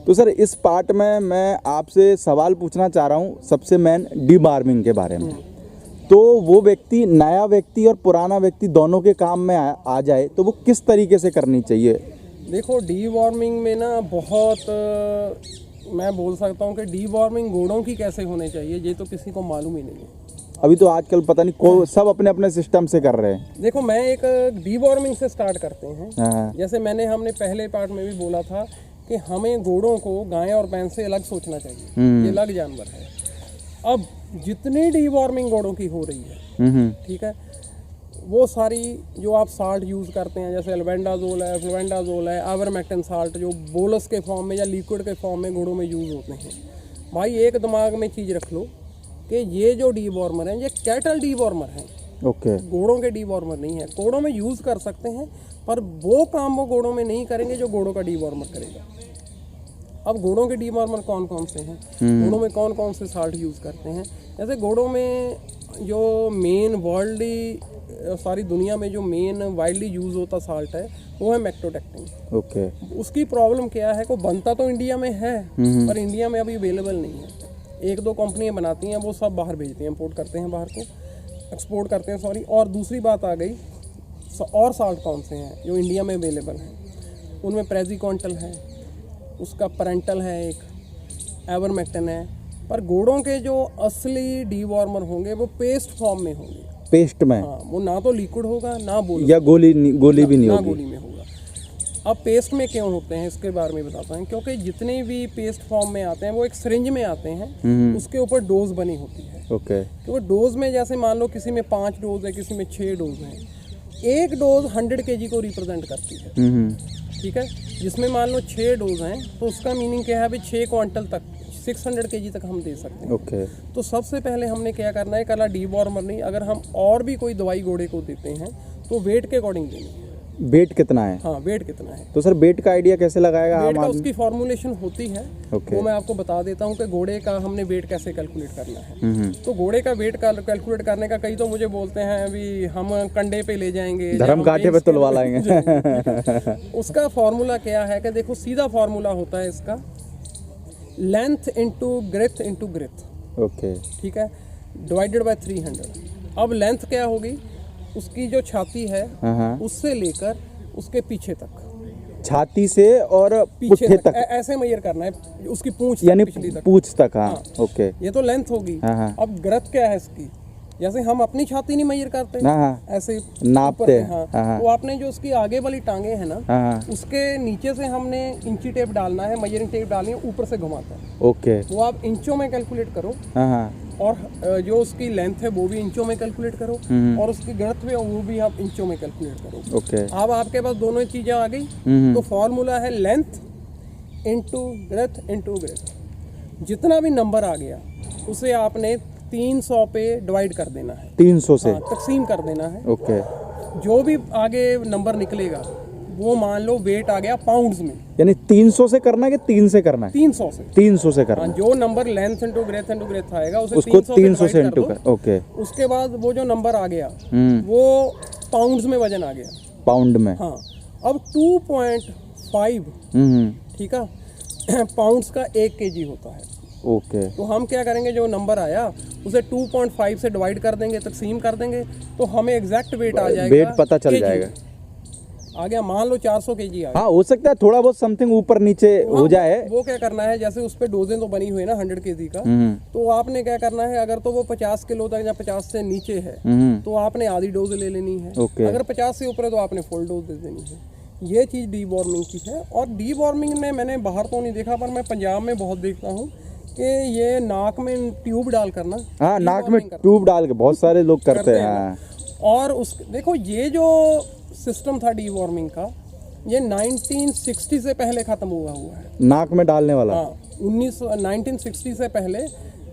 तो सर इस पार्ट में मैं आपसे सवाल पूछना चाह रहा हूँ, सबसे मेन डीवॉर्मिंग के बारे में। तो वो व्यक्ति, नया व्यक्ति और पुराना व्यक्ति दोनों के काम में आ जाए तो वो किस तरीके से करनी चाहिए? देखो डीवॉर्मिंग में ना बहुत मैं बोल सकता हूँ कि डीवॉर्मिंग घोड़ों की कैसे होनी चाहिए ये तो किसी को मालूम ही नहीं है। अभी तो आजकल पता नहीं सब अपने अपने सिस्टम से कर रहे हैं। देखो मैं एक डीवॉर्मिंग से स्टार्ट करते हैं। हाँ। जैसे हमने पहले पार्ट में भी बोला था कि हमें घोड़ों को गाय और भैंस से अलग सोचना चाहिए, ये अलग जानवर है। अब जितनी डीवॉर्मिंग घोड़ों की हो रही है, ठीक है, वो सारी जो आप साल्ट यूज़ करते हैं जैसे एल्बेंडाजोल है, फ्लोबेंडाजोल है, आइवरमेक्टिन साल्ट जो बोलस के फॉर्म में या लिक्विड के फॉर्म में घोड़ों में यूज़ होते हैं। भाई एक दिमाग में चीज़ रख लो कि ये जो डीवॉर्मर हैं ये कैटल डीवॉर्मर हैं। ओके। घोड़ों के डीवॉर्मर नहीं है। घोड़ों में यूज़ कर सकते हैं पर वो काम वो घोड़ों में नहीं करेंगे जो घोड़ों का डीवॉर्मर करेगा। अब घोड़ों के डीवॉर्मर कौन कौन से हैं, घोड़ों में कौन कौन से साल्ट यूज़ करते हैं? जैसे घोड़ों में जो मेन सारी दुनिया में जो मेन वाइडली यूज़ होता साल्ट है वो है मेक्टोटेक्टिन। ओके। उसकी प्रॉब्लम क्या है को बनता तो इंडिया में है पर इंडिया में अभी अवेलेबल नहीं है। एक दो कंपनियां बनाती हैं, वो सब बाहर भेजती हैं, इंपोर्ट करते हैं, बाहर को एक्सपोर्ट करते हैं, सॉरी। और दूसरी बात आ गई, और साल्ट कौन से हैं जो इंडिया में अवेलेबल हैं? उनमें प्रेजिकॉन्टल है, उसका पेरेंटल है, एक आइवरमेक्टिन है। पर घोड़ों के जो असली डीवॉर्मर होंगे वो पेस्ट फॉर्म में होंगे। पेस्ट में? हाँ, वो ना तो लिक्विड होगा ना बोल या गोली भी नहीं होगी। गोली में होगा। अब पेस्ट में क्यों होते हैं इसके बारे में बताता हूँ। क्योंकि जितने भी पेस्ट फॉर्म में आते हैं वो एक सिरिंज में आते हैं, उसके ऊपर डोज बनी होती है। ओके। तो डोज में जैसे मान लो किसी में 5 डोज है, किसी में 6 डोज है। एक डोज 100 kg को रिप्रेजेंट करती है, ठीक है। जिसमें मान लो 6 डोज हैं तो उसका मीनिंग क्या है, अभी 6 क्वांटल तक 600 kg तक हम दे सकते हैं। ओके। तो सबसे पहले हमने क्या करना है, कला डीवॉर्मर नहीं, अगर हम और भी कोई दवाई घोड़े को देते हैं तो वेट के अकॉर्डिंग देनी है। वेट कितना है? हाँ, वेट कितना है। तो सर वेट का आइडिया कैसे लगाएगा? वेट का उसकी फॉर्मुलेशन होती है। ओके। वो मैं आपको बता देता हूँ कि घोड़े का हमने वेट कैसे कैलकुलेट करना है। तो घोड़े का वेट कैलकुलेट करने का, कई तो मुझे बोलते हैं अभी हम कंडे पे ले जाएंगे, धर्म कांटे पे तुलवा लाएंगे। उसका फॉर्मूला क्या है कि देखो सीधा फॉर्मूला होता है इसका, लेंथ इंटू ग्रेथ। ओके। ठीक है, डिवाइडेड बाय 300। अब लेंथ क्या होगी, उसकी जो छाती है उससे लेकर उसके पीछे तक, छाती से और पुट्ठे तक ऐसे मेजर करना है, उसकी पूंछ यानी पूंछ तक। हाँ। ओके। ये तो लेंथ होगी। अब ग्रेथ क्या है इसकी, जैसे हम अपनी छाती नहीं मेजर करते, ऐसे नापते हैं। हाँ। तो आपने जो उसकी आगे वाली टांगे है ना, उसके नीचे से हमने इंची टेप डालना है, मेजरिंग टेप डालनी है, ऊपर से घुमाता है। ओके। वो आप इंचों में कैलकुलेट करो, और जो उसकी लेंथ है वो भी इंचों में कैलकुलेट करो, और उसकी ग्रेथ है वो भी आप इंचों में कैलकुलेट करो। ओके। अब आपके पास दोनों चीजें आ गई। तो फॉर्मूला है लेंथ इंटू ग्रेथ। जितना भी नंबर आ गया उसे आपने 300 पे डिवाइड कर देना है, 300 से तकसीम कर देना है। ओके। जो भी आगे नंबर निकलेगा वो मान लो वेट आ गया पाउंड्स में, यानी 300 से करना है कि 3 से करना है? 300 से करना है। जो नंबर लेंथ इंटू ग्रेथ आएगा उसको 300 से इंटू कर। ओके। उसके बाद वो जो नंबर आ गया वो पाउंड्स में वजन आ गया, पाउंड में। हाँ। अब 2.5 ठीक है पाउंड्स का 1 kg होता है। ओके। तो हम क्या करेंगे, जो नंबर आया उसे 2.5 से डिवाइड कर देंगे, तकसीम कर देंगे, तो हमें एग्जैक्ट वेट आ जाएगा, वेट पता चल जाएगा। आ गया, मान लो 400 kg आ गया। हाँ, हो सकता है थोड़ा बहुत समथिंग ऊपर नीचे हो जाए। वो क्या करना है, जैसे उस पे डोजें तो बनी हुई है ना 100 kg का, तो आपने क्या करना है, अगर तो वो 50 किलो तक या 50 से नीचे है तो आपने आधी डोज ले लेनी है। अगर 50 से ऊपर है तो आपने फुल डोज दे देनी है। ये चीज़ डीवॉर्मिंग की है। और डीवॉर्मिंग में मैंने बाहर तो नहीं देखा पर मैं पंजाब में बहुत देखता हूँ कि ये नाक में ट्यूब डाल करना। हाँ, नाक में ट्यूब डाल के बहुत सारे लोग करते हैं। और उस देखो ये जो सिस्टम था डीवॉर्मिंग का, ये 1960 से पहले खत्म हुआ है। नाक में डालने वाला? हाँ, 1960 से पहले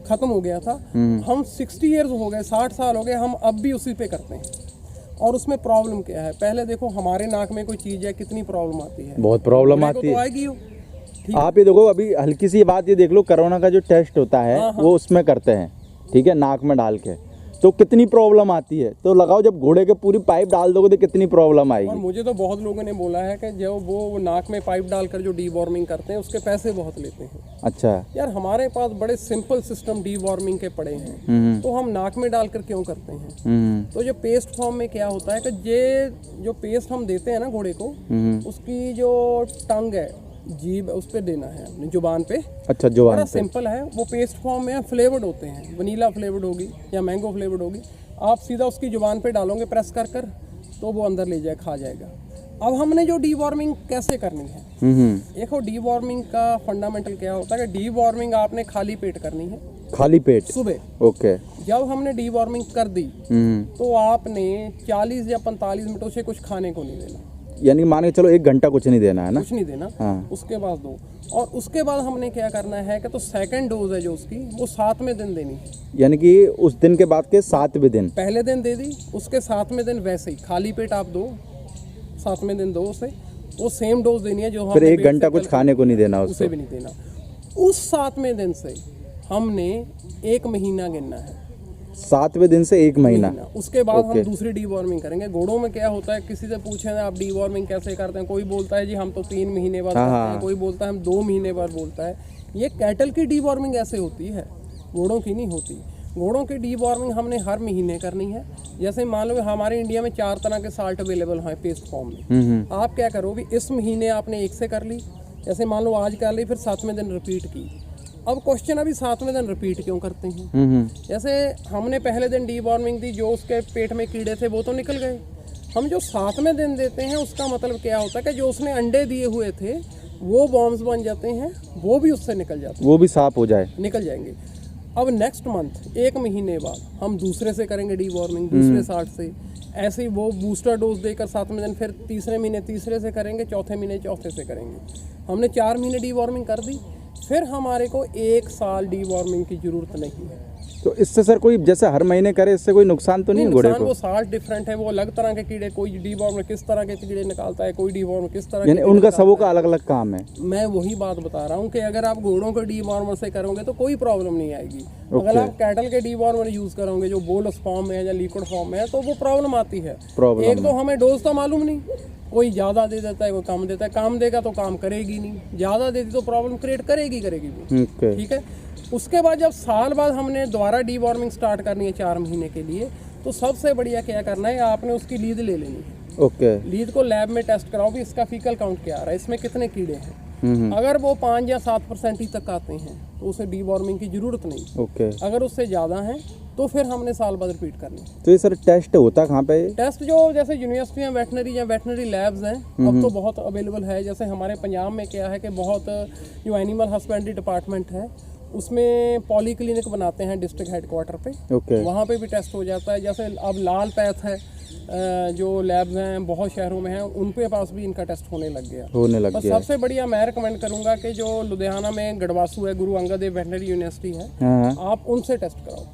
खत्म हो गया था। हम 60 इयर्स हो गए, 60 साल हो गए, हम अब भी उसी पे करते हैं। और उसमें प्रॉब्लम क्या है, पहले देखो हमारे नाक में कोई चीज़ है, कितनी प्रॉब्लम आती है। बहुत प्रॉब्लम आती है। तो आएगी आप ये देखो, अभी हल्की सी बात ये देख लो, कोरोना का जो टेस्ट होता है वो उसमें करते हैं, ठीक है, नाक में डाल के। तो कितनी प्रॉब्लम आती है? तो लगाओ जब घोड़े के पूरी पाइप डाल दोगे तो कितनी प्रॉब्लम और आएगी? मुझे तो बहुत लोगों ने बोला है कि जो वो नाक में पाइप डालकर जो डीवॉर्मिंग करते हैं उसके पैसे बहुत लेते हैं। अच्छा। यार हमारे पास बड़े सिंपल सिस्टम डीवॉर्मिंग के पड़े हैं, तो हम नाक में डालकर क्यों करते हैं? तो जो पेस्ट फॉर्म में क्या होता है कि ये जो पेस्ट हम देते हैं ना घोड़े को, उसकी जो टंग है, जीभ, उस पे देना है अपनी जुबान पे। अच्छा, जुबान बड़ा पे। सिंपल है। वो पेस्ट फॉर्म में फ्लेवर्ड होते हैं, वनीला फ्लेवर्ड होगी या मैंगो फ्लेवर्ड होगी। आप सीधा उसकी जुबान पे डालोगे प्रेस कर कर, तो वो अंदर ले जाए, खा जाएगा। अब हमने जो डीवॉर्मिंग कैसे करनी है, देखो डीवॉर्मिंग का फंडामेंटल क्या होता है कि डीवॉर्मिंग आपने खाली पेट करनी है, खाली पेट सुबह। ओके। जब हमने डीवॉर्मिंग कर दी तो आपने 40 या 45 मिनट उसे कुछ खाने को नहीं देना, यानी मान के चलो 1 घंटा कुछ नहीं देना है ना? कुछ नहीं देना। हाँ। उसके बाद दो, और उसके बाद हमने क्या करना है कि तो सेकंड डोज है जो उसकी, वो 7वें दिन देनी है। यानी कि उस दिन के बाद के 7वें दिन? पहले दिन दे दी, उसके 7वें दिन वैसे ही खाली पेट आप दो, 7वें दिन दो उसे, वो सेम डोज देनी है जो फिर हमने 1 घंटा कुछ खाने को नहीं देना उसे उसको? भी नहीं देना। उस 7वें दिन से हमने 1 महीना गिनना है। 7वें दिन से 1 महीना? उसके बाद हम दूसरी डीवॉर्मिंग करेंगे। घोड़ों में क्या होता है, किसी से पूछे आप डीवॉर्मिंग कैसे करते हैं, कोई बोलता है जी हम तो 3 महीने बाद करते हैं, कोई बोलता है हम 2 महीने बाद बोलता है। ये कैटल की डीवॉर्मिंग ऐसे होती है, घोड़ों की नहीं होती। घोड़ों की डीवॉर्मिंग हमने हर महीने करनी है। जैसे मान लो हमारे इंडिया में 4 तरह के साल्ट अवेलेबल हैं पेस्ट फॉर्म में। आप क्या करो भी, इस महीने आपने 1 से कर ली, जैसे मान लो आज कर ली, फिर 7वें दिन रिपीट की। अब क्वेश्चन अभी 7वें दिन रिपीट क्यों करते हैं? जैसे हमने पहले दिन डीवॉर्मिंग दी, जो उसके पेट में कीड़े थे वो तो निकल गए। हम जो 7वें दिन देते हैं उसका मतलब क्या होता है कि जो उसने अंडे दिए हुए थे वो बॉम्ब्स बन जाते हैं, वो भी उससे निकल जाते हैं, वो भी साफ हो जाए, निकल जाएंगे। अब नेक्स्ट मंथ 1 महीने बाद हम दूसरे से करेंगे डीवॉर्मिंग, दूसरे साल्ट से। ऐसे ही वो बूस्टर डोज देकर 7वें दिन, फिर तीसरे महीने तीसरे से करेंगे, चौथे महीने चौथे से करेंगे। हमने 4 महीने डीवॉर्मिंग कर दी, फिर हमारे को 1 साल डीवॉर्मिंग की जरूरत नहीं है। तो इससे सर कोई जैसे हर महीने करे, इससे कोई नुकसान तो नहीं है घोड़े को? वो साल्ट डिफरेंट है, वो अलग तरह के कीड़े, कोई डीवॉर्म किस तरह के कीड़े निकालता है, कोई डीवॉर्म किस तरह, यानी उनका सबों का अलग अलग काम है। मैं वही बात बता रहा हूँ कि अगर आप घोड़ों के डीवॉर्मर से करोगे तो कोई प्रॉब्लम नहीं आएगी। अगर आप कैटल के डीवॉर्मर यूज करोगे जो बोलस फॉर्म में है या लिक्विड फॉर्म में है, तो वो प्रॉब्लम आती है। एक तो हमें डोज तो मालूम नहीं, कोई ज़्यादा दे देता है, कोई कम देता है। काम देगा तो काम करेगी नहीं, ज़्यादा देती तो प्रॉब्लम क्रिएट करेगी भी। ठीक है। उसके बाद जब साल बाद हमने दोबारा डीवॉर्मिंग स्टार्ट करनी है 4 महीने के लिए, तो सबसे बढ़िया क्या करना है, आपने उसकी लीद ले लेनी है। ओके। लीद को लैब में टेस्ट कराओ भी इसका फीकल काउंट क्या आ रहा है, इसमें कितने कीड़े हैं। अगर वो 5 या 7% ही तक आते हैं तो उसे डीवॉर्मिंग की जरूरत नहीं। ओके। अगर उससे ज़्यादा है तो फिर हमने साल बाद रिपीट करनी। तो ये सर टेस्ट होता कहाँ पे? टेस्ट जो जैसे यूनिवर्सिटियाँ, वेटनरी या वेटनरी लैब्स हैं, अब तो बहुत अवेलेबल है। जैसे हमारे पंजाब में क्या है कि बहुत जो एनिमल हस्बेंड्री डिपार्टमेंट है उसमें पॉली क्लिनिक बनाते हैं डिस्ट्रिक्ट हेडक्वार्टर पे। ओके। वहाँ पे भी टेस्ट हो जाता है। जैसे अब लाल पैथ है, जो लैब्स हैं बहुत शहरों में हैं, उनके पास भी इनका टेस्ट होने लग गया। बस सबसे बढ़िया मैं रिकमेंड करूंगा कि जो लुधियाना में गढ़वासू है, गुरु अंगद देव वेटनरी यूनिवर्सिटी है, आप उनसे टेस्ट कराओ।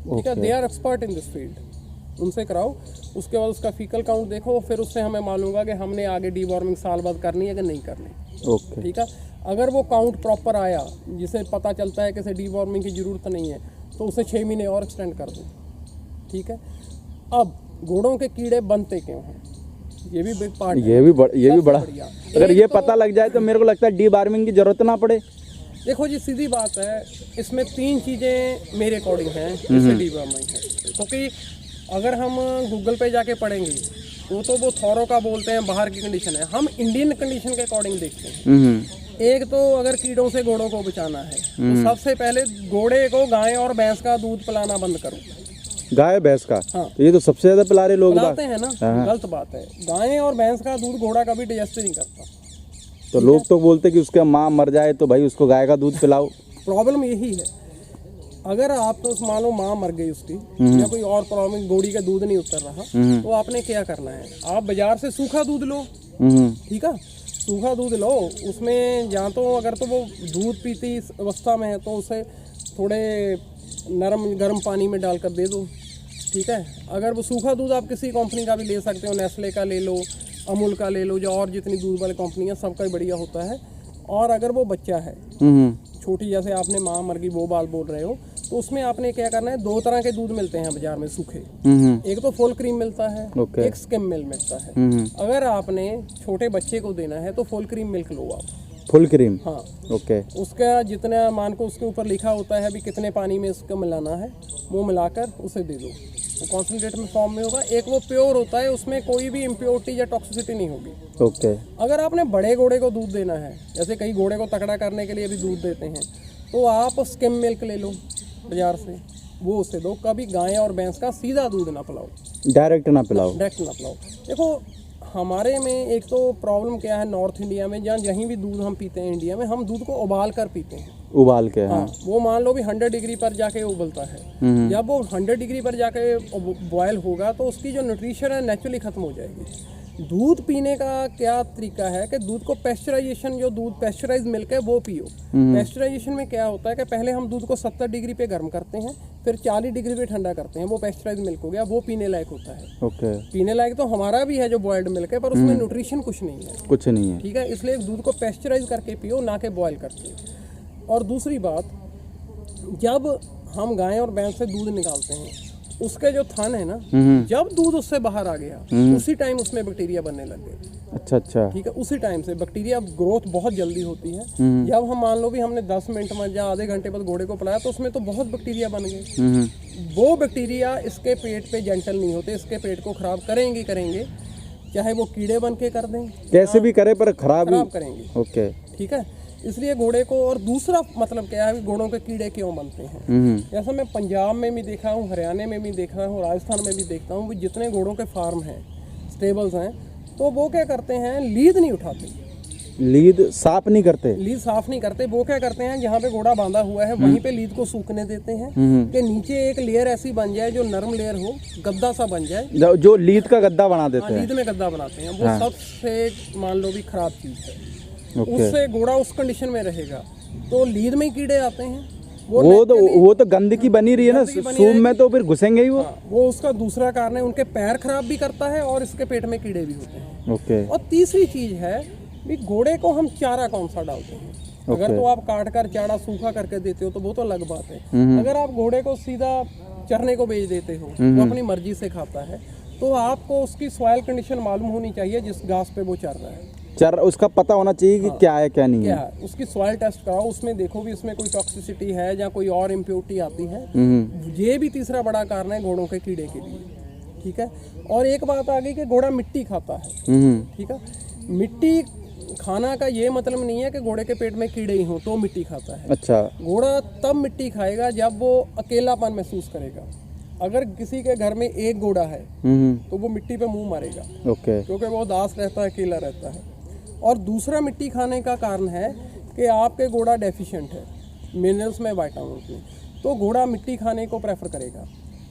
ठीक है, they are expert in this field, उनसे कराओ। उसके बाद उसका फीकल काउंट देखो, फिर उससे हमें मालूम होगा कि हमने आगे डीवॉर्मिंग साल बाद करनी है कि नहीं करनी। ओके। ठीक है। अगर वो काउंट प्रॉपर आया, जिसे पता चलता है कि इसे डीवॉर्मिंग की ज़रूरत नहीं है, तो उसे 6 महीने और एक्सटेंड कर दो। ठीक है। अब घोड़ों के कीड़े बनते क्यों हैं, ये भी बिग पार्ट है। ये भी बड़ा अगर ये पता लग जाए तो मेरे को लगता है डीवॉर्मिंग की जरूरत ना पड़े। देखो जी, सीधी बात है, इसमें 3 चीज़ें मेरे अकॉर्डिंग हैं जिससे डीवॉर्मिंग है। क्योंकि अगर हम गूगल पे जाके पढ़ेंगे तो वो थॉरो का बोलते हैं, बाहर की कंडीशन है। हम इंडियन कंडीशन के अकॉर्डिंग देखते हैं। एक तो अगर कीड़ों से घोड़ों को बचाना है तो सबसे पहले घोड़े को गाय और भैंस का दूध पिलाना बंद करो। गाय भैंस का? हाँ। तो ये तो सबसे ज्यादा पिला रहे लोग पिलाते हैं ना, गलत बात है। गाय और भैंस का दूध घोड़ा कभी डाइजेस्ट नहीं करता। तो लोग तो बोलते कि उसका माँ मर जाए तो भाई उसको गाय का दूध पिलाओ। प्रॉब्लम यही है, अगर आप तो मान लो माँ मर गई उसकी या कोई और प्रॉब्लम, घोड़ी का दूध नहीं उतर रहा, तो आपने क्या करना है, आप बाजार से सूखा दूध लो। ठीक है, सूखा दूध लो, उसमें जहाँ तो अगर तो वो दूध पीती अवस्था में है तो उसे थोड़े नरम गर्म पानी में डालकर दे दो। ठीक है। अगर वो सूखा दूध आप किसी कंपनी का भी ले सकते हो, नेस्ले का ले लो, अमूल का ले लो, जो और जितनी दूध वाली कंपनी है सबका ही बढ़िया होता है। और अगर वो बच्चा है छोटी, जैसे आपने माँ मर गई वो बाल बोल रहे हो, तो उसमें आपने क्या करना है, 2 तरह के दूध मिलते हैं बाजार में सूखे। एक तो फुल क्रीम मिलता है, एक स्किम मिल्क मिलता है। अगर आपने छोटे बच्चे को देना है तो फुल क्रीम मिल्क लो आप। फुल क्रीम, हाँ ओके। उसका जितना मान को उसके ऊपर लिखा होता है अभी कितने पानी में इसको मिलाना है, वो मिलाकर उसे दे दो। वो कॉन्सेंट्रेट में फॉर्म में होगा। एक वो प्योर होता है, उसमें कोई भी इम्प्योरिटी या टॉक्सिसिटी नहीं होगी। ओके। अगर आपने बड़े घोड़े को दूध देना है, जैसे कई घोड़े को तगड़ा करने के लिए भी दूध देते हैं, तो आप स्किम मिल्क ले लो बाजार से, वो उसे दो। कभी गाय और भैंस का सीधा दूध ना पिलाओ, डायरेक्ट ना पिलाओ। डायरेक्ट ना पिलाओ। देखो हमारे में एक तो प्रॉब्लम क्या है, नॉर्थ इंडिया में जहाँ जहीं भी दूध हम पीते हैं इंडिया में, हम दूध को उबाल कर पीते हैं। उबाल के, हाँ। वो मान लो भी 100 डिग्री पर जाके उबलता है। जब वो 100 डिग्री पर जाके बॉयल होगा तो उसकी जो न्यूट्रिशन है नेचुरली खत्म हो जाएगी। दूध पीने का क्या तरीका है कि दूध को पेस्चराइजेशन, जो दूध पेस्चराइज मिल्क है वो पियो। पेस्चराइजेशन में क्या होता है कि पहले हम दूध को 70 डिग्री पे गर्म करते हैं, फिर 40 डिग्री पे ठंडा करते हैं, वो पेस्चराइज मिल्क हो गया, वो पीने लायक होता है। ओके। पीने लायक तो हमारा भी है जो बॉयल्ड मिल्क है, पर उसमें न्यूट्रिशन कुछ नहीं है, कुछ नहीं है। ठीक है। इसलिए दूध को पेस्चराइज करके पियो, ना कि बॉयल करके। और दूसरी बात, जब हम गाय और भैंस से दूध निकालते हैं, उसके जो थन है ना, जब दूध उससे बाहर आ गया उसी टाइम उसमें बैक्टीरिया बनने लग गए। अच्छा अच्छा, ठीक है। उसी टाइम से बैक्टीरिया ग्रोथ बहुत जल्दी होती है। जब हम मान लो भी हमने 10 मिनट में या आधे घंटे बाद घोड़े को पिलाया तो उसमें तो बहुत बैक्टीरिया बन गए। वो बैक्टीरिया इसके पेट पे जेंटल नहीं होते, इसके पेट को खराब करेंगे, चाहे वो कीड़े बन के कर दें, कैसे भी करे पर खराब करेंगे। ओके, ठीक है। इसलिए घोड़े को, और दूसरा मतलब क्या है, घोड़ों के कीड़े क्यों बनते हैं, जैसा मैं पंजाब में भी देखा हूँ, हरियाणा में भी देखा हूँ, राजस्थान में भी देखता हूँ, जितने घोड़ों के फार्म हैं, स्टेबल्स हैं, तो वो क्या करते हैं, लीद नहीं उठाते, लीद साफ नहीं करते। लीद साफ नहीं करते। वो क्या करते हैं, जहाँ पे घोड़ा बांधा हुआ है वहीं पे लीद को सूखने देते हैं कि नीचे एक लेयर ऐसी बन जाए जो नरम लेयर हो, गद्दा सा बन जाए, जो लीद का गद्दा बना देते हैं। लीद में गद्दा बनाते हैं, वो सबसे मान लो भी खराब चीज है। उससे घोड़ा उस कंडीशन में रहेगा तो लीद में ही कीड़े आते हैं। वो तो गंदगी बनी रही है ना, सूम में तो फिर घुसेंगे ही वो। वो उसका दूसरा कारण है, उनके पैर खराब भी करता है और इसके पेट में कीड़े भी होते हैं। ओके। और तीसरी चीज है भी, घोड़े को हम चारा कौन सा डालते हैं। अगर तो आप काट कर चारा सूखा करके देते हो तो वो तो अलग बात है। अगर आप घोड़े को सीधा चरने को भेज देते हो, वो अपनी मर्जी से खाता है, तो आपको उसकी सॉइल कंडीशन मालूम होनी चाहिए जिस घास पे वो चर रहा है। उसका पता होना चाहिए कि क्या है क्या नहीं है। उसकी सॉइल टेस्ट कराओ, उसमें देखो भी इसमें कोई टॉक्सिसिटी है या कोई और इम्प्योरिटी आती है। ये भी तीसरा बड़ा कारण है घोड़ों के कीड़े के लिए। ठीक है। और एक बात आ गई कि घोड़ा मिट्टी खाता है। ठीक है। मिट्टी खाना का ये मतलब नहीं है कि घोड़े के पेट में कीड़े ही हों तो मिट्टी खाता है। अच्छा। घोड़ा तब मिट्टी खाएगा जब वो अकेलापन महसूस करेगा। अगर किसी के घर में एक घोड़ा है तो वो मिट्टी पे मुंह मारेगा, क्योंकि वो उदास रहता है, अकेला रहता है। और दूसरा मिट्टी खाने का कारण है कि आपके घोड़ा डेफिशिएंट है मिनरल्स में, विटामिन्स में, तो घोड़ा मिट्टी खाने को प्रेफर करेगा।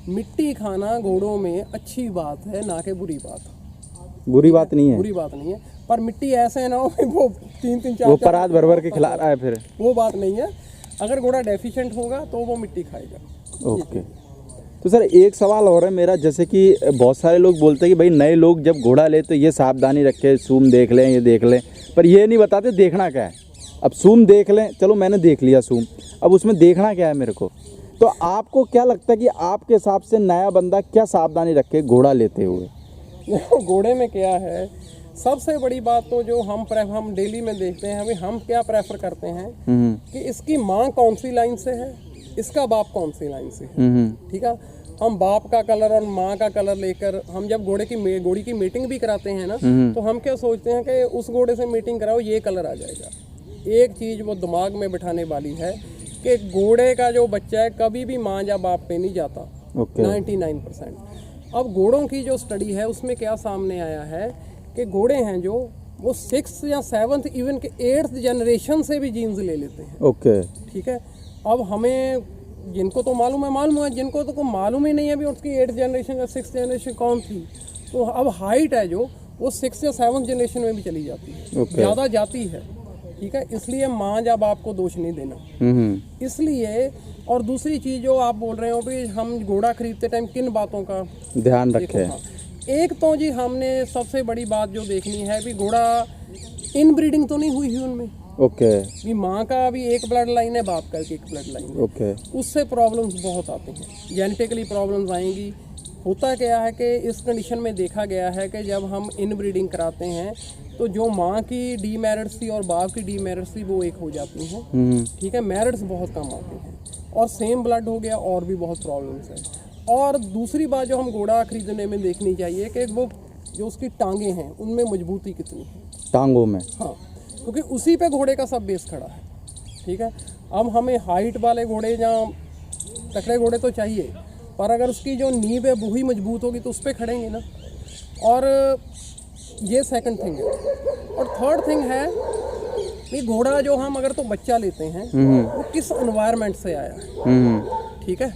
मिट्टी खाना घोड़ों में अच्छी बात है, ना कि बुरी बात। बुरी बात नहीं है, बुरी बात नहीं है, पर मिट्टी ऐसे ना हो कि वो 3-3-4 वो परात भर के खिला रहा है, फिर वो बात नहीं है। अगर घोड़ा डेफिशिएंट होगा तो वो मिट्टी खाएगा। ओके। तो सर एक सवाल और है मेरा, जैसे कि बहुत सारे लोग बोलते हैं कि भाई नए लोग जब घोड़ा ले तो ये सावधानी रखें, सूम देख लें, ये देख लें, पर ये नहीं बताते देखना क्या है। अब सूम देख लें, चलो मैंने देख लिया सूम, अब उसमें देखना क्या है मेरे को। तो आपको क्या लगता है कि आपके हिसाब से नया बंदा क्या सावधानी रखे घोड़ा लेते हुए? घोड़े में क्या है, सबसे बड़ी बात तो जो हम डेली में देखते हैं, अभी हम क्या प्रेफर करते हैं कि इसकी माँ कौन सी लाइन से है, इसका बाप कौन सी लाइन से है। ठीक है। हम बाप का कलर और माँ का कलर लेकर हम जब घोड़ी की मीटिंग भी कराते हैं ना, तो हम क्या सोचते हैं कि उस घोड़े से मीटिंग कराओ ये कलर आ जाएगा। एक चीज वो दिमाग में बिठाने वाली है कि घोड़े का जो बच्चा है कभी भी माँ या बाप पे नहीं जाता। 99%। अब घोड़ों की जो स्टडी है उसमें क्या सामने आया है कि घोड़े हैं जो वो 6th या 7th इवन के 8th जनरेशन से भी जीन्स ले लेते हैं। ओके। ठीक है। अब हमें जिनको तो मालूम है, जिनको तो मालूम ही नहीं है भी उसकी 8th जनरेशन या 6th जनरेशन कौन थी, तो अब हाइट है जो वो 6th या 7th जनरेशन में भी चली जाती है, ज़्यादा जाती है। ठीक है। इसलिए माँ या बाप को दोष नहीं देना। इसलिए, और दूसरी चीज़ जो आप बोल रहे हो भी हम घोड़ा खरीदते टाइम किन बातों का ध्यान रखें। एक तो जी हमने सबसे बड़ी बात जो देखनी है भी घोड़ा इनब्रीडिंग तो नहीं हुई है उनमें। ओके भी माँ का भी एक ब्लड लाइन है, बाप का एक ब्लड लाइन है, ओके उससे प्रॉब्लम्स बहुत आती हैं, जेनेटिकली प्रॉब्लम्स आएंगी। होता क्या है कि इस कंडीशन में देखा गया है कि जब हम इनब्रीडिंग कराते हैं तो जो माँ की डीमेरिट्स थी और बाप की डीमेरिट्स थी वो एक हो जाती हैं, ठीक है, मेरिट्स बहुत कम आते हैं, और सेम ब्लड हो गया और भी बहुत प्रॉब्लम्स हैं। और दूसरी बात जो हम घोड़ा खरीदने में देखनी चाहिए कि वो जो उसकी टांगे हैं उनमें मजबूती कितनी है, टांगों में। हाँ, क्योंकि उसी पे घोड़े का सब बेस खड़ा है, ठीक है। अब हमें हाइट वाले घोड़े या तकड़े घोड़े तो चाहिए, पर अगर उसकी जो नींव है वही मजबूत होगी तो उस पर खड़ेंगे ना। और ये सेकंड थिंग है। और थर्ड थिंग है कि घोड़ा जो हम अगर तो बच्चा लेते हैं वो किस एनवायरनमेंट से आया है, ठीक है।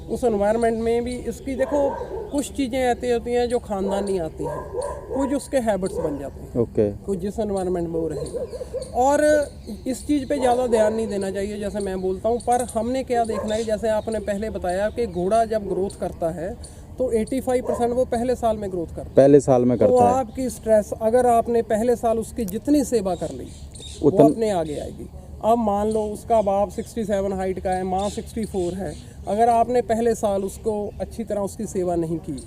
उस एनवायरनमेंट में भी इसकी देखो कुछ चीज़ें ऐसी होती हैं जो ख़ानदानी आती हैं, कुछ उसके हैबिट्स बन जाते हैं, ओके कुछ जिस एनवायरनमेंट में वो रहेगा। और इस चीज़ पे ज़्यादा ध्यान नहीं देना चाहिए जैसे मैं बोलता हूँ। पर हमने क्या देखना है, जैसे आपने पहले बताया कि घोड़ा जब ग्रोथ करता है तो 85% वो पहले साल में ग्रोथ करता है, पहले साल में तो करता है। आपकी स्ट्रेस अगर आपने पहले साल उसकी जितनी सेवा कर ली वो अपने आगे आएगी। अब मान लो उसका बाप 67 हाइट का है, माँ 64 है, अगर आपने पहले साल उसको अच्छी तरह उसकी सेवा नहीं की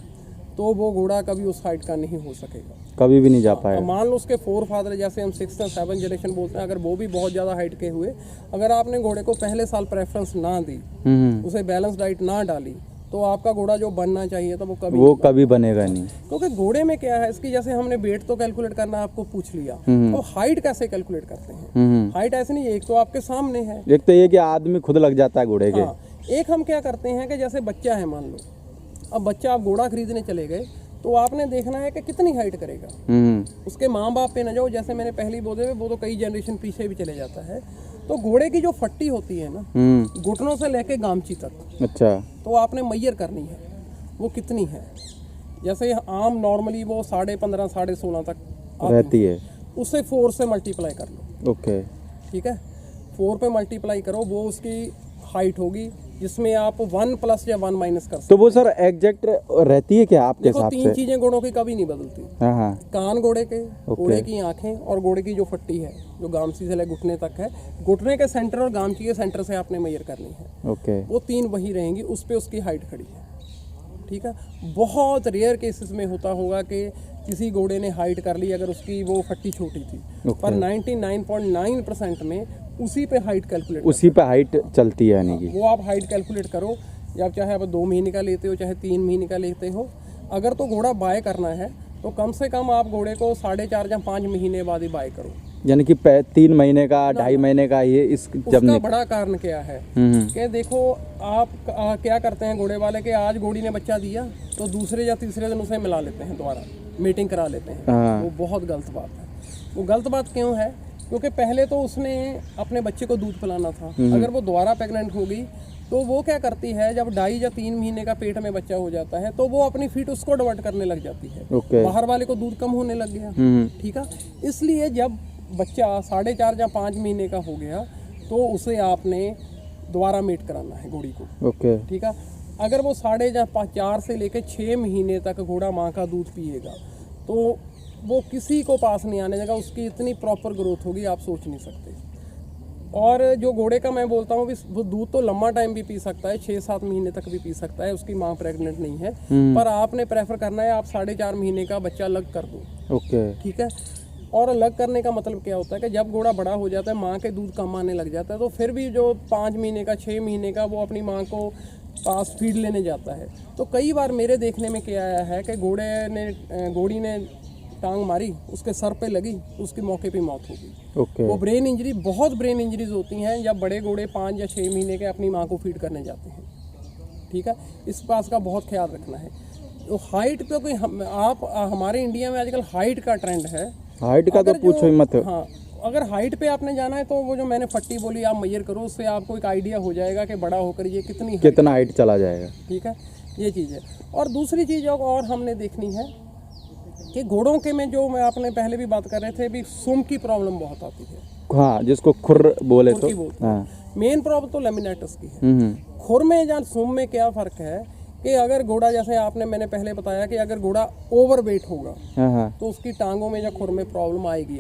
तो वो घोड़ा कभी उस हाइट का नहीं हो सकेगा, कभी भी नहीं जा अब पाएगा। मान लो उसके 4 फादर जैसे हम 6 और 7 जनरेशन बोलते हैं, अगर वो भी बहुत ज़्यादा हाइट के हुए, अगर आपने घोड़े को पहले साल प्रेफरेंस ना दी, उसे बैलेंस डाइट ना डाली, तो आपका घोड़ा जो बनना चाहिए था वो कभी बनेगा नहीं। क्योंकि घोड़े में क्या है, इसकी जैसे हमने वेट तो कैलकुलेट करना आपको पूछ लिया, तो हाइट कैसे कैलकुलेट करते हैं? हाइट ऐसे नहीं, एक तो आपके सामने है, एक तो ये कि आदमी खुद लग जाता है घोड़े के। हाँ, एक हम क्या करते हैं कि जैसे बच्चा है, मान लो अब बच्चा आप घोड़ा खरीदने चले गए तो आपने देखना है कि कितनी हाइट करेगा, उसके माँ बाप पे न जाओ, जैसे मैंने पहले ही बोले वो तो कई जनरेशन पीछे भी चले जाता है। तो घोड़े की जो फट्टी होती है ना, घुटनों से लेके गामची तक, अच्छा, तो आपने मैयर करनी है वो कितनी है। जैसे आम नॉर्मली वो 15.5 16.5 तक रहती है, उससे 4 से मल्टीप्लाई कर लो, ओके, ठीक है, 4 पे मल्टीप्लाई करो, वो उसकी हाइट होगी, जिसमें आप 1 प्लस या 1 माइनस कर सकते। तो वो सर एग्जैक्ट रहती है क्या आपके देखो हिसाब 3 से? चीजें घोड़ों की कभी नहीं बदलती, हाँ हाँ, कान घोड़े के, घोड़े की आंखें, और घोड़े की जो फट्टी है जो गामची से लेकर घुटने तक है, घुटने के सेंटर और गामची के सेंटर से आपने मेजर करनी है, ओके, वो 3 वही रहेंगी, उस पे उसकी हाइट खड़ी है, ठीक है। बहुत रेयर केसेस में होता होगा कि किसी घोड़े ने हाइट कर ली अगर उसकी वो फट्टी छोटी थी, पर 99.9% में उसी पे हाइट कैलकुलेट, उसी पे हाइट चलती है, यानी कि वो आप हाइट कैलकुलेट करो, या चाहे आप 2 महीने का लेते हो चाहे 3 महीने का लेते हो। अगर तो घोड़ा बाय करना है तो कम से कम आप घोड़े को 4.5 या 5 महीने बाद ही बाय करो, यानी कि 3 महीने का 2.5 महीने का ये इस जब उसका बड़ा कारण क्या है कि देखो आप क्या करते हैं घोड़े वाले के, आज घोड़ी ने बच्चा दिया तो दूसरे या तीसरे दिन उसे मिला लेते हैं, दोबारा मीटिंग करा लेते हैं, वो बहुत गलत बात है। वो गलत बात क्यों है? क्योंकि पहले तो उसने अपने बच्चे को दूध पिलाना था, अगर वो दोबारा प्रेग्नेंट हो गई तो वो क्या करती है, जब 2.5 या 3 महीने का पेट में बच्चा हो जाता है तो वो अपनी फीट उसको डिवर्ट करने लग जाती है, बाहर वाले को दूध कम होने लग गया, ठीक है। इसलिए जब बच्चा 4.5 या 5 महीने का हो गया तो उसे आपने दोबारा मीट कराना है घोड़ी को, ओके, ठीक है। अगर वो 4.5 से लेकर 6 महीने तक घोड़ा माँ का दूध पिएगा तो वो किसी को पास नहीं आने देगा, उसकी इतनी प्रॉपर ग्रोथ होगी आप सोच नहीं सकते। और जो घोड़े का मैं बोलता हूँ वो दूध तो लंबा टाइम भी पी सकता है, 6-7 महीने तक भी पी सकता है, उसकी माँ प्रेग्नेंट नहीं है, पर आपने प्रेफर करना है आप 4.5 महीने का बच्चा अलग कर दो, ओके, ठीक है। और अलग करने का मतलब क्या होता है कि जब घोड़ा बड़ा हो जाता है, माँ के दूध कम आने लग जाता है, तो फिर भी जो 5 महीने का 6 महीने का वो अपनी माँ को पास फीड लेने जाता है। तो कई बार मेरे देखने में क्या आया है कि घोड़ी ने टांग मारी, उसके सर पे लगी, उसकी मौके पे मौत हो गई, ओके, वो ब्रेन इंजरी, बहुत ब्रेन इंजरीज होती हैं जब बड़े घोड़े 5 या 6 महीने के अपनी माँ को फीड करने जाते हैं, ठीक है। इस बात का बहुत ख्याल रखना है। तो हाइट पे कोई आप हमारे इंडिया में आजकल हाइट का ट्रेंड है, हाइट का तो पूछो ही मत। हाँ, अगर हाइट पे आपने जाना है तो वो जो मैंने फट्टी बोली आप मेजर करो, उससे आपको एक आइडिया हो जाएगा कि बड़ा होकर ये कितना हाइट चला जाएगा, ठीक है, ये चीज़ है। और दूसरी चीज़ और हमने देखनी है कि घोड़ों के में जो मैं आपने पहले भी बात कर रहे थे, भी सुम की प्रॉब्लम बहुत आती है, हाँ, जिसको खुर बोले तो, हाँ, मेन प्रॉब्लम तो लेमिनेटस की है। खुर में या सुम में क्या फ़र्क है कि अगर घोड़ा, जैसे मैंने पहले बताया कि अगर घोड़ा ओवरवेट होगा तो उसकी टांगों में या खुर में प्रॉब्लम आएगी।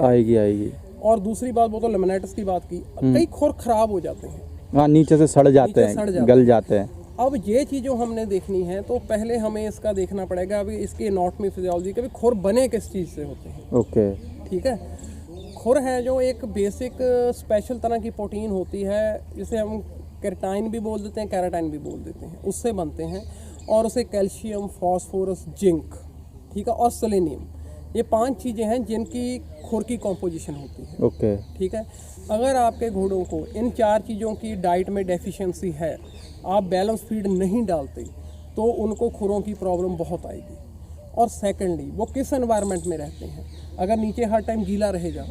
और दूसरी बात वो तो लेमनाइटिस की बात की, कई खुर खराब हो जाते हैं, हाँ नीचे से सड़ जाते हैं, गल जाते हैं। अब ये चीज़ों हमने देखनी है तो पहले हमें इसका देखना पड़ेगा अभी इसकी एनाटॉमी फिजियोलॉजी के भी खुर बने किस चीज़ से होते हैं। ओके, ठीक है। खुर है जो एक बेसिक स्पेशल तरह की प्रोटीन होती है, जिसे हम केराटिन भी बोल देते हैं, केराटिन भी बोल देते हैं, उससे बनते हैं। और उसे कैल्शियम, फास्फोरस, जिंक, ठीक है, और सेलेनियम, ये 5 चीज़ें हैं जिनकी खुर की कॉम्पोजिशन होती है। ओके, ठीक है। अगर आपके घोड़ों को इन 4 चीज़ों की डाइट में डेफिशिएंसी है, आप बैलेंस फीड नहीं डालते, तो उनको खुरों की प्रॉब्लम बहुत आएगी। और सेकेंडली वो किस एनवायरनमेंट में रहते हैं, अगर नीचे हर टाइम गीला रहेगा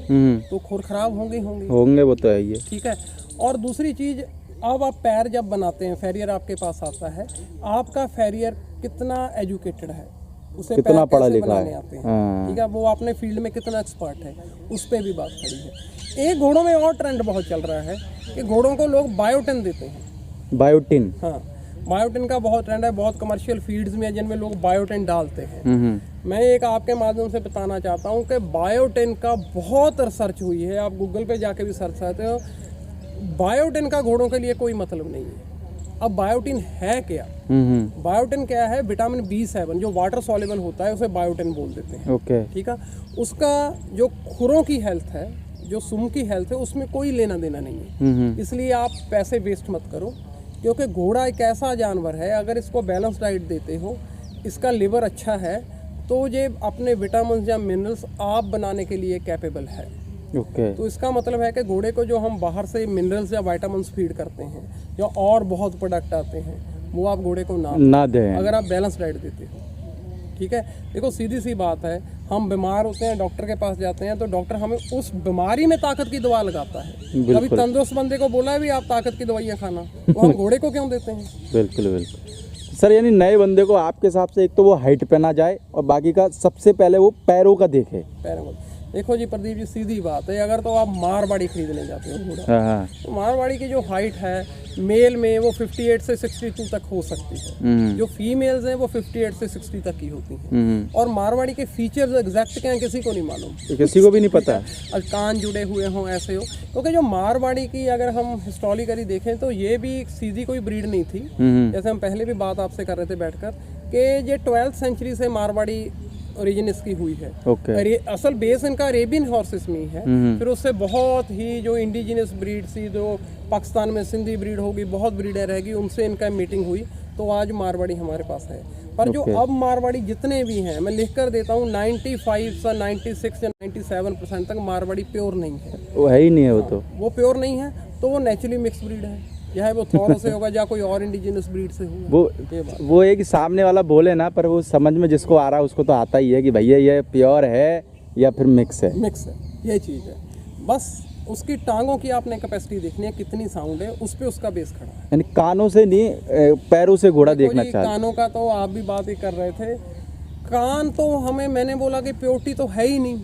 तो खुर खराब होंगे वो तो है ही है। ठीक है। और दूसरी चीज़, अब आप पैर जब बनाते हैं, फैरियर आपके पास आता है, आपका फैरियर कितना एजुकेटेड है, उसे कितना पैर पढ़ा कैसे लिखा बनाने है, आते हैं, हाँ। ठीक है, वो अपने फील्ड में कितना एक्सपर्ट है, उस पर भी बात खड़ी है। एक घोड़ों में और ट्रेंड बहुत चल रहा है कि घोड़ों को लोग बायोटिन देते हैं। बायोटिन, हाँ, बायोटिन का बहुत ट्रेंड है, बहुत कमर्शियल फीड्स में है जिनमें लोग बायोटिन डालते हैं। मैं एक आपके माध्यम से बताना चाहता हूँ कि बायोटिन का बहुत रिसर्च हुई है, आप गूगल पे जाके भी सर्च करते हो, बायोटिन का घोड़ों के लिए कोई मतलब नहीं है। अब बायोटिन है क्या? बायोटिन क्या है? विटामिन B7 जो वाटर सॉल्युबल होता है, उसे बायोटिन बोल देते हैं। ओके, ठीक है। उसका जो खुरों की हेल्थ है, जो सुम की हेल्थ है, उसमें कोई लेना देना नहीं है। इसलिए आप पैसे वेस्ट मत करो, क्योंकि घोड़ा एक ऐसा जानवर है, अगर इसको बैलेंस डाइट देते हो, इसका लिवर अच्छा है, तो ये अपने विटामिन या मिनरल्स आप बनाने के लिए कैपेबल है। ओके, तो इसका मतलब है कि घोड़े को जो हम बाहर से मिनरल्स या विटामिन्स फीड करते हैं, या और बहुत प्रोडक्ट आते हैं, वो आप घोड़े को ना दें अगर आप बैलेंस डाइट देते हो। ठीक है। देखो सीधी सी बात है, हम बीमार होते हैं, डॉक्टर के पास जाते हैं, तो डॉक्टर हमें उस बीमारी में ताकत की दवा लगाता है। कभी तंदुरुस्त बंदे को बोला है भी आप ताकत की दवाइयाँ खाना, तो हम घोड़े को क्यों देते हैं? बिल्कुल बिल्कुल सर। यानी नए बंदे को आपके हिसाब से एक तो वो हाइट पे ना जाए, और बाकी का सबसे पहले वो पैरों का देखे। पैरों का देखो जी प्रदीप जी, सीधी बात है, अगर तो आप मारवाड़ी खरीदने जाते हो घोड़ा, तो मारवाड़ी की जो हाइट है मेल में वो 58 से 62 तक हो सकती है, जो फीमेल्स हैं वो 58 से 60 तक की होती हैं। और मारवाड़ी के फीचर्स एग्जैक्ट क्या हैं किसी को नहीं मालूम, किसी को भी नहीं पता। और कान जुड़े हुए हों, ऐसे हो, क्योंकि जो मारवाड़ी की अगर हम हिस्टोरिकली देखें तो ये भी सीधी कोई ब्रीड नहीं थी। जैसे हम पहले भी बात आपसे कर रहे थे बैठकर कि ये 12th सेंचुरी से मारवाड़ी ओरिजिन इसकी हुई है। असल बेस इनका अरेबियन हॉर्सेस में ही है। फिर उससे बहुत ही जो इंडिजिनस ब्रीड थी, जो पाकिस्तान में सिंधी ब्रीड होगी, बहुत ब्रीडें रहेगी, उनसे इनका मीटिंग हुई, तो आज मारवाड़ी हमारे पास है। पर जो अब मारवाड़ी जितने भी हैं, मैं लिख कर देता हूँ, 95 से 96 या 97% तक मारवाड़ी प्योर नहीं है। वो है ही नहीं है, वो प्योर नहीं है, तो वो नेचुरली मिक्स ब्रीड है, चाहे वो थोरो से होगा या कोई और इंडिजिनस ब्रीड से होगा। वो एक सामने वाला बोले ना, पर वो समझ में जिसको आ रहा है उसको तो आता ही है कि भैया ये प्योर है या फिर मिक्स है। मिक्स है, ये चीज़ है। बस उसकी टांगों की आपने कैपेसिटी देखनी है, कितनी साउंड है, उस पे उसका बेस खड़ा है। यानी कानों से नहीं, पैरों से घोड़ा देखना चाहिए। कानों का तो आप भी बात ही कर रहे थे, कान तो मैंने बोला कि प्योरिटी तो है ही नहीं।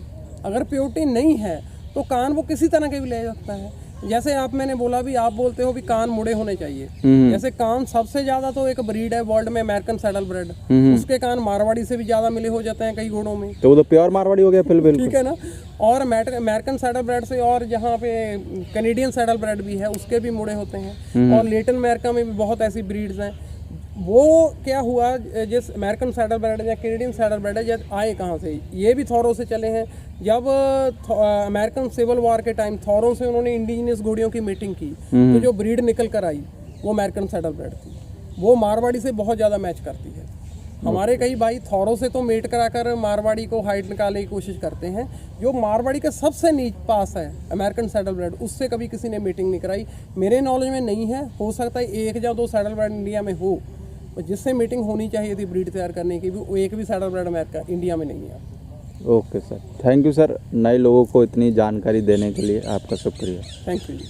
अगर प्योरिटी नहीं है तो कान वो किसी तरह के भी ले सकता है। जैसे मैंने बोला भी, आप बोलते हो भी कान मुड़े होने चाहिए, जैसे कान सबसे ज्यादा तो एक ब्रीड है वर्ल्ड में अमेरिकन सैडल ब्रेड, उसके कान मारवाड़ी से भी ज्यादा मिले हो जाते हैं कई घोड़ों में, तो वो तो प्योर मारवाड़ी हो गया फिर। बिल्कुल ठीक है ना। और अमेरिकन सैडल ब्रेड से, और जहाँ पे कैनेडियन सैडल ब्रेड भी है, उसके भी मुड़े होते हैं। और लेटिन अमेरिका में भी बहुत ऐसी ब्रीड्स हैं। वो क्या हुआ, जिस अमेरिकन सैडल ब्रेड या कैनेडियन सैडल ब्रेड है, जब आए कहाँ से, ये भी थोरों से चले हैं। जब अमेरिकन सिविल वॉर के टाइम थोरों से उन्होंने इंडिजिनस घोड़ियों की मीटिंग की, तो जो ब्रीड निकल कर आई वो अमेरिकन सैडल ब्रेड थी। वो मारवाड़ी से बहुत ज़्यादा मैच करती है। हमारे कई भाई थोरों से तो मेट कराकर मारवाड़ी को हाइट निकालने की कोशिश करते हैं। जो मारवाड़ी के सबसे नीच पास है अमेरिकन सैडल ब्रेड, उससे कभी किसी ने मीटिंग नहीं कराई, मेरे नॉलेज में नहीं है। हो सकता है 1 या 2 सैडल ब्रेड इंडिया में हो, जिससे मीटिंग होनी चाहिए थी ब्रीड तैयार करने की, वो एक भी सैडल ब्रेड अमेरिका इंडिया में नहीं है। Okay sir, thank you sir, नए लोगों को इतनी जानकारी देने के लिए आपका शुक्रिया। Thank you ji.